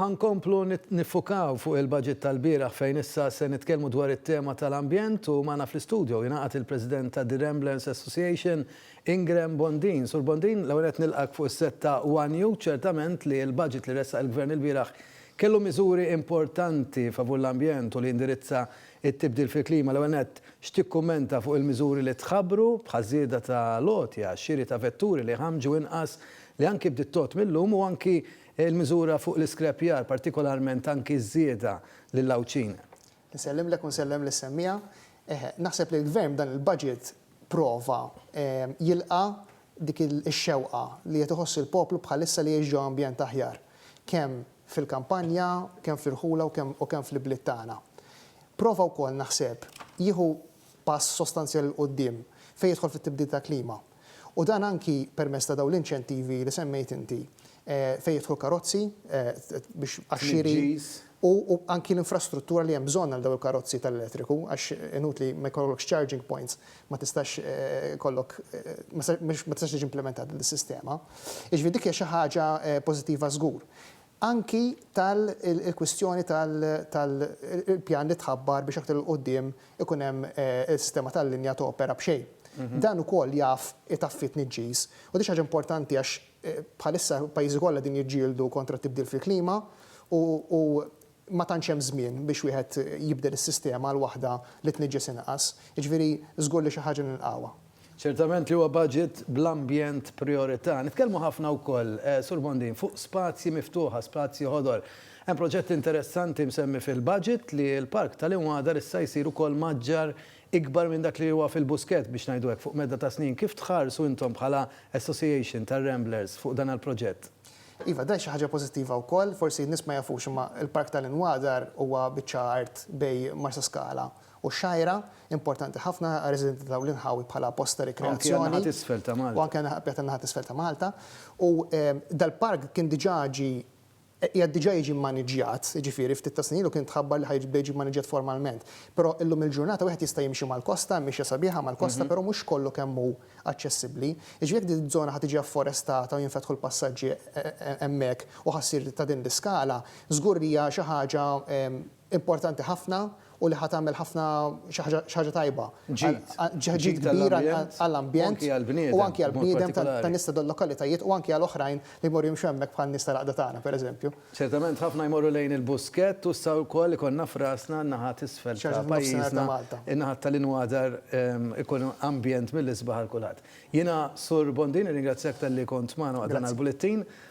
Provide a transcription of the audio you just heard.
ħankomplu nifukaw fuq il-budget tal-bieraħ fejn issa se nitkellmu dwar it-tema tal-ambjent u magħna fl-istudju jingħaqad il-President ta' The Ramblers Association Ingram Bondin. Sur Bondin, l-ewwel qed nilqak fuq is-setta One Youth ċertament li l-budget li ressaq il-Gvern il-bieraħ kellu miżuri importanti favur l-ambjent u li indirizza it-tibdil fil-klima. L-ewwel nett x'tikkummenta fuq il-miżuri li tħabbru bħażieda ta' lotja, xiri ta' vetturi li ħamġu inqas li anki bdiet tot millum u anki il-miżura fuq l-iskrapjar, partikolarment anki żieda lill-lawċin. Nsellem lek u nsellem l-semmija. Naħseb li l-gvern dan il-budget prova jilqa dik il-xewqa li qed iħoss il-poplu bħalissa li jiġu ambjent aħjar. Kemm fil-kampanja, kemm fil-ħula u kemm fil-bliet tagħna. Prova wkoll naħseb jieħu pass sostanzjali l-qudiem fejn jidħol fit-tibdil ta' klima. U dan anki permezz ta' dawn l-inċentivi li semmejt inti fejn jidħol karozzi biex għaxxiri u anki l-infrastruttura li hemm bżonn għal dawn il-karozzi tal-elettriku għax inutli ma jkollokx charging points ma tistax kollok ma tistax tiġi implementat il-sistema. Jiġifieri dik hija xi ħaġa pożittiva żgur. Anki tal-kwistjoni tal-pjan li tħabbar biex aktar l-qoddim ikun hemm is-sistema tal-linja topera b'xejn. Dan ukoll jaf itaffi tniġġis u dik ħaġa importanti għax bħalissa pajjiżi kollha din jiġġieldu kontra tibdil fil-klima u ma tantx hemm żmien biex wieħed jibdel is-sistema l waħda li tniġġes inqas. Jiġifieri żgur li xi ħaġa nilqawha. Ċertament li huwa budget bl-ambjent priorità. Nitkellmu ħafna wkoll, Sur Bondin, fuq spazji miftuħa, spazji ħodor. Hemm proġett interessanti msemmi fil-budget li l-park tal-Imwadar issa jsir ukoll maġġar ikbar minn dak li huwa fil-Busquets biex ngħidu hekk fuq medda ta' snin. Kif tħarsu intom bħala Association tar-Ramblers fuq dan il-proġett? Iva, da xi ħaġa pożittiva wkoll, forsi n-nies ma jafux imma il-Park tal-Imwadar huwa biċċa art bej Marsa Scala u xajra importanti ħafna residenti ta' l-inħawi bħala posta rekreazzjoni. U anke isfel ta' Malta. U anke naħat isfel ta' Malta. U dal-park kien diġà jiġi maniġjat, ġifieri ftit ta' snin u kien tħabbar li ħajġi jiġi maniġjat formalment. Però illum il-ġurnata wieħed jista' jimxi mal-kosta, mixja sabiħa mal-kosta, però mhux kollu kemm hu aċċessibbli. Jiġifieri dik iż-żona ħad tiġi afforestata u jinfetħu l-passaġġi hemmhekk u ħassir ta' din l-iskala, żgur hija xi ħaġa importanti ħafna u li ħatamel ħafna xaġa tajba. Ġid kbir għall-ambjent u anki għall-bniedem ta' nista dal-lokalitajiet u anki għall-oħrajn li jmorru jimxu hemmhekk bħal nista laqda tagħna pereżempju. Ċertament ħafna jmorru lejn il-Busquets u saw ukoll ikonna frasna n-naħat isfel ta' pajjiżna, in-naħat tal-Inwadar ikun ambjent mill-isbaħ għal kulħadd. Jiena Sur Bondin ringrazzjak tal-li kont magħna dan għall-bulettin